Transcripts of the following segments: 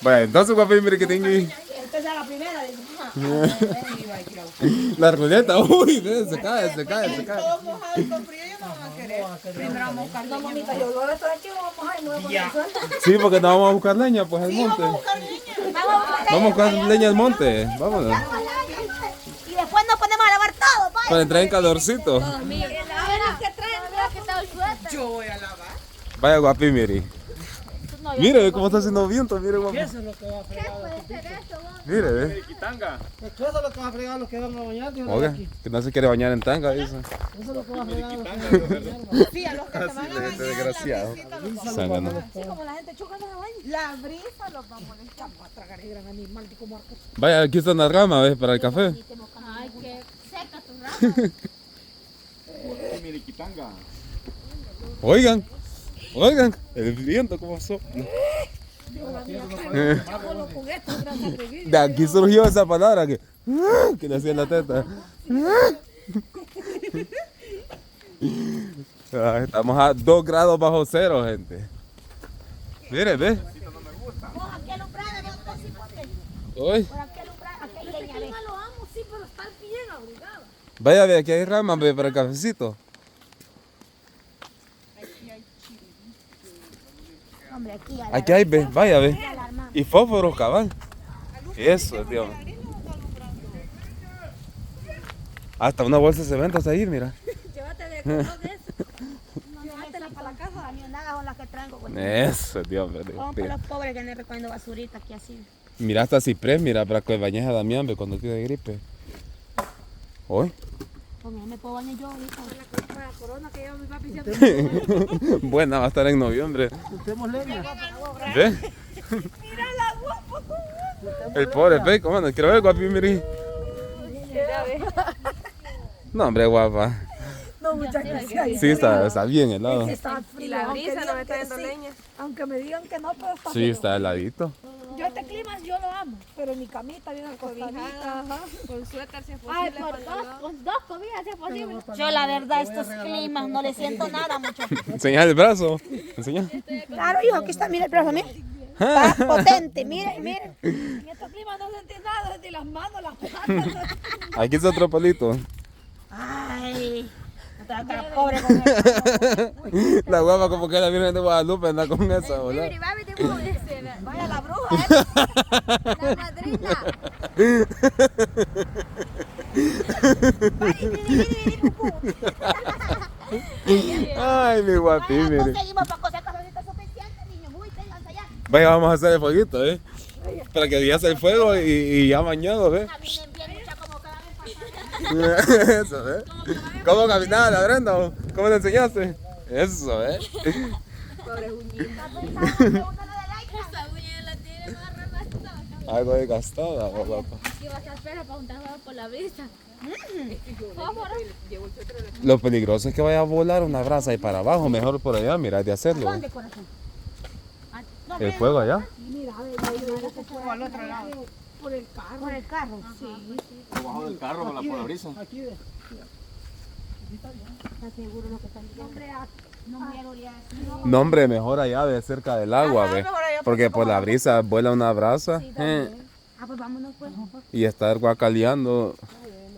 Bueno, entonces, guapi, mire que tengo. Esta es la primera. La ruleta, uy, ve, se cae. Todo mojado y con frío yo no van a querer. Primero vamos a buscar No, leña. mamita, yo lo estoy aquí, vamos a ir nuevo. Sí, porque no vamos a buscar leña, pues al monte. Vamos a buscar leña. Vamos a buscar leña al monte. Vámonos. Y después nos ponemos a lavar todo, pa. Para entrar en calorcito. Yo voy a lavar. Vaya, guapi, mire. Mire, ve cómo está haciendo viento, mire, guapi. Eso es lo que va a fregar. Mire, ve. Eso es lo que va a fregar los que van a bañar. Dios, Oiga, aquí. que no se quiere bañar en tanga, dice. Eso es lo que va a fregar los que van a bañar. Sí, a los que se van a bañar, desgraciado. la brisita los va a Zángano. Sí, como la gente choca no se baña. La brisa los va a molestar. Vamos a tragar el gran animal de como arco. Vaya, aquí está una rama, ¿ves? Para el café. Ay, qué seca tu rama. Oigan, el viento, ¿cómo sopla? De aquí surgió esa palabra que le hacía en la teta. Ah, estamos a 2 grados bajo cero, gente. Mire, ve. Vos aquí alumbrada, vos sí, porque Hoy. por aquí alumbrada, aquí hay leña. Yo lo amo, sí, pero está bien abrigado. Vaya, ve, aquí hay ramas, ve, para el cafecito. Hombre, aquí hay. Aquí hay, ve, vaya, ve. Y fósforos, cabal. Eso, Dios. Hasta una bolsa de cemento está ahí, mira. Llévate de color de eso. Llévatela para la casa, nada son las que traigo. Eso, Dios, Vamos para los pobres que andan recogiendo basurita aquí así. Mira hasta ciprés, mira, para que bañes a Damián, ve, cuando tiene gripe. Hoy. Pues mira, me puedo bañar yo ahorita. La corona que lleva mi papi siempre. Buena, va a estar en noviembre. Usemos leña. ¿Ve? Mira la guapa. El pobre ve, ¿cómo anda? Quiero ver, guapi, mire. Mira, ve. No, hombre, guapa. No, muchas gracias. Sí, está bien helado. Está frío. Y la aunque brisa no digan me está que dando sí. leña. Aunque me digan que no, pero está Sí, frío. está heladito. Yo este clima yo lo amo, pero mi camita viene acostadita. Ajá. Con suéter si es Ay, posible. pantalón. con dos cobijas si es posible. Yo la verdad estos climas no le siento nada mucho. Enseña el brazo. Enseña. Claro, hijo, aquí está, mira el brazo, mira. Está potente, mire, mire. En estos climas no sentí nada, sentí las manos, las patas. Aquí está otro palito. Ay, está pobre con eso. La guapa como que la Virgen de Guadalupe anda con esa, ¿verdad? Vaya la bruja, la madrina. Ay, mi guapi, mire. Conseguimos para coser cositas suficientes, niños. Uy, ténganse allá. Vaya, vamos a hacer el fueguito, ¿eh? Para que ya sea el fuego y ya mañana, ¿ves? Caminen bien, mucha como cada vez pasada. Eso, ¿eh? ¿Cómo caminaba la Brenda? ¿Cómo te enseñaste? Eso, ¿eh? Esa uña la tiene más remastada. Algo desgastada, guapa. Aquí va a estar fea para juntar huevos por la brisa. Lo peligroso es que vaya a volar una brasa ahí para abajo. Mejor por allá, mira, de hacerlo. ¿Dónde, corazón? El fuego allá. Mira, a ver, Al otro lado. por el carro. Por el carro, sí. Abajo del carro con la brisa. Aquí ve. ¿Estás seguro lo que están diciendo? No me haría así. No, hombre, mejor allá, ve, cerca del agua, ve. mejor allá, Porque por la brisa vuela una brasa Ah, pues vámonos, pues. y estar guacaleando.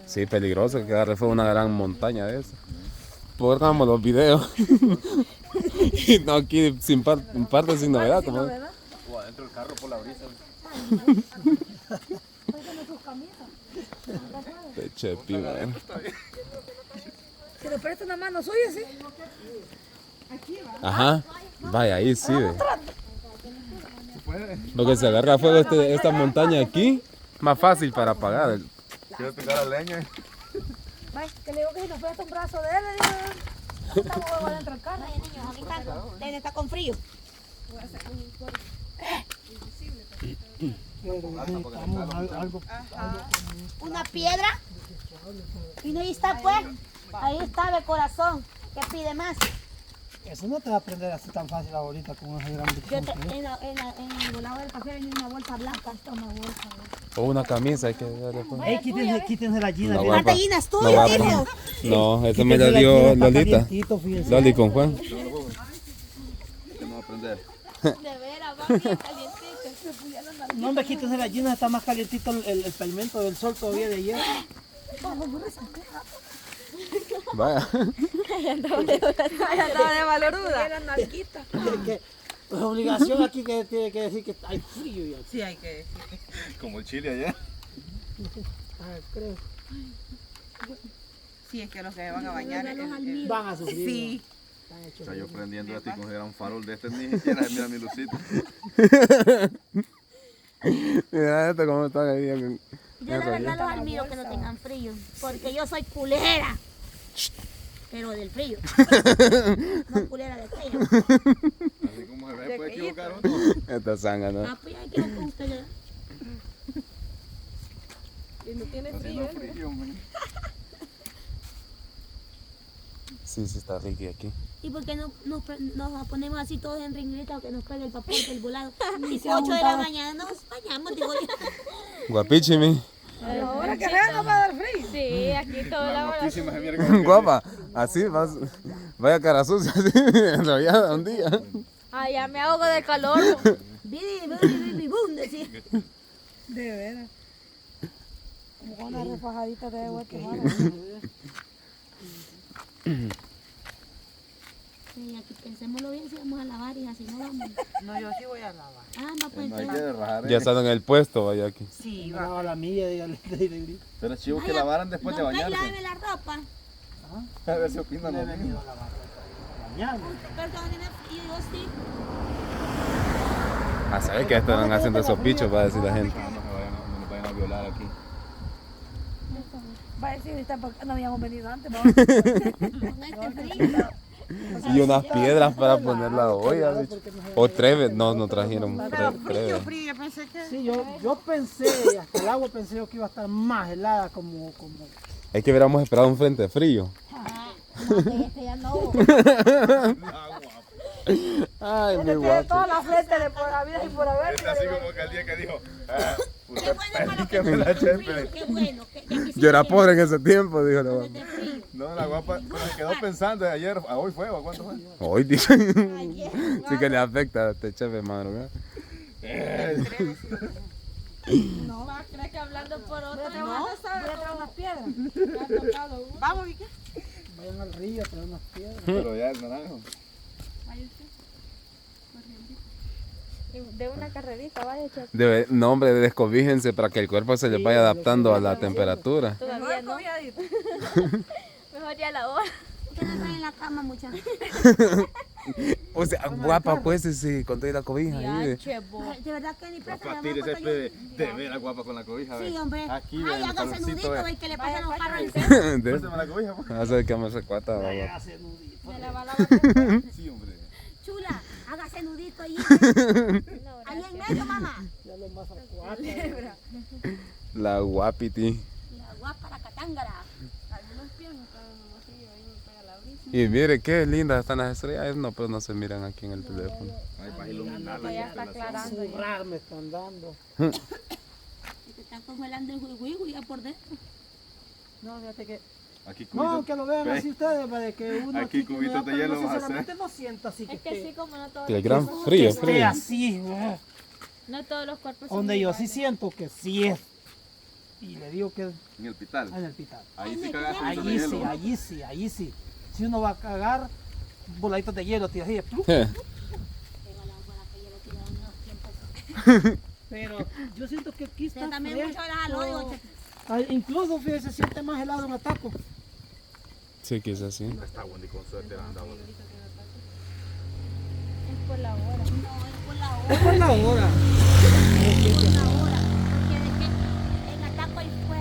Sí, peligroso, que agarre fuego una gran montaña de eso. Pongamos los videos. Y no aquí sin parte, sin novedad. Como... O adentro del carro por la brisa. Te chepi, man. Si le presta una mano suya, sí. Ajá. Vaya, ahí sí, ve. Porque se agarra fuego esta montaña aquí, más fácil para apagar. Quiero picar la leña. Ay, que le digo que si nos presta un brazo de él, le digo, estamos huevos dentro del carro. Ay, niños, ahorita deben estar con frío. Algo. Una piedra. Y ahí está, pues. Ahí está el corazón. ¿Qué pide más? Eso no te va a aprender así tan fácil ahorita con esa grande. Yo en el volado del café venía una bolsa blanca. Esta es una bolsa. O una camisa, hay que darle pues. Ey, quítense la gina. No, miren. guapa. ¿Cuántas gallinas No, tuyas, guapa. hijo? No, esa me Quítense la la dio gina, está Lolita. calientito, fíjense. Loli con Juan. ¿Qué me va a aprender? De veras, va bien calientito. No me quites de las jeans, está más calientito el pavimento del sol todavía de ayer. Vaya. Ya andaba de valoruda. Era narquita. Que, pues, obligación aquí que tiene que decir que hay frío ya. Sí, hay que decir. Como el chile allá. Creo. Sí, es que los que se van a bañar. Van a sufrir. Sí. Están hechos O sea, yo de- prendiendo a ti con ese gran farol de este ni siquiera se mira mi lucita. Mira esto cómo están ahí. Yo de verdad los admiro que no tengan frío, porque yo soy culera. Pero del frío. No culera del frío. Así como se ve, puede equivocar uno. Esta sanga, ¿no? Ah, pues ya quiero con usted ya. Y no tiene Haciendo frío. frío, hombre. Sí, sí está rico aquí. ¿Y por qué no nos ponemos así todos en ringlita o que nos pegue el papel del volado? Y se 8 de la juntaba. mañana nos bañamos, digo yo. Guapichimi. Ahora que venga va a dar frío. Sí, aquí todo la hora. Muchísimas de mierda. Guapa, así vas. Vaya cara sucia, así, enrollada un día. Ay, ya me ahogo de calor. Bum, decía. De veras. Como con una refajadita de Guatemala. Sí, aquí pensémoslo bien si vamos a lavar y así no vamos. No, yo sí voy a lavar. Ah, va pues. No hay que rajar. Ya están en el puesto, vaya aquí. Sí, Me va. daba la milla, dígale. Pero es chivo que lavaran después de Don Pay, bañarse. láveme la ropa. A ver si opinan No he lo venido mismo. a lavar ropa. Mañana. Perdóneme, y yo sí. A saber que están haciendo esos bichos, va a decir la gente. No nos vayan a violar aquí. Va a decir ahorita porque no habíamos venido antes. Con este frío. Y unas piedras para poner la olla, bicho. O treve, no trajeron Pero treve. frío, pensé que... Sí, yo pensé, hasta el agua pensé yo que iba a estar más helada como... Es que hubiéramos esperado un frente frío. Este ya no. Ay, mi Tiene guapo. toda la frente de por la vida y por haber. Está así como que el día que dijo, Qué usted bueno para los que que me la tienen chepe. frío, qué bueno. Que aquí sí Yo era que- pobre en ese tiempo, dijo la guapa. de frío. No, la guapa se quedó pensando de ayer, a hoy fue, ¿o cuánto fue? Hoy dice. Sí que le afecta a este chef, hermano. ¿verdad? ¿Crees que hablando por otro? Voy a traer unas piedras. Vamos, Vicky. Vayan al río a traer unas piedras. Pero ya el naranjo. De una carrerita, vaya, chef. No, hombre, descobíjense para que el cuerpo se les vaya adaptando a la temperatura. Todavía no. Mejor ya la hora. ¿Qué no están en la cama, muchachos? O sea, guapa, pues, sí, con toda la cobija. Ahí, De verdad que ni plata Guapa, le tire damos ese cuando de ver a guapa con la cobija. Sí, hombre. Aquí, Ay, ve, en el hágase calorcito, nudito, ve. ve que le pasan los carros en Pásame la cobija, pues. a ver que me recuata, guapa. Me la va a lavar. Sí, hombre. Chula, hágase nudito ahí. Ahí en medio, mamá. Ya lo más acuático. La guapiti. La guapa, la catángara. Y mire qué lindas están las estrellas. No, pero no se miran aquí en el teléfono. Ay, para iluminarla. Ya está aclarando. Zurrar me están dando. Te están congelando el juiguigo ya por dentro. No, fíjate que... Aquí No, que lo vean Ve. así ustedes, para que uno Aquí que cubitos me de hielo no, vas a sinceramente no sienta así que esté, como no todos, Que el gran que frío, esté frío. así. no todos los cuerpos Donde yo sí siento que sí es. Y le digo que es En el pital. en el pital. Ahí sí cagaste mucho de Allí sí, hielo. allí sí, allí sí. Si uno va a cagar, voladitos de hielo, tira así de ¡plum! Pero yo siento que aquí está también mucho fresco. helado, digo, che. Incluso fíjese, se siente más helado en Ataco. Sí, quizás sí. Está bueno y con suerte anda ahora. Es por la hora. No, es por la hora. Es por la hora.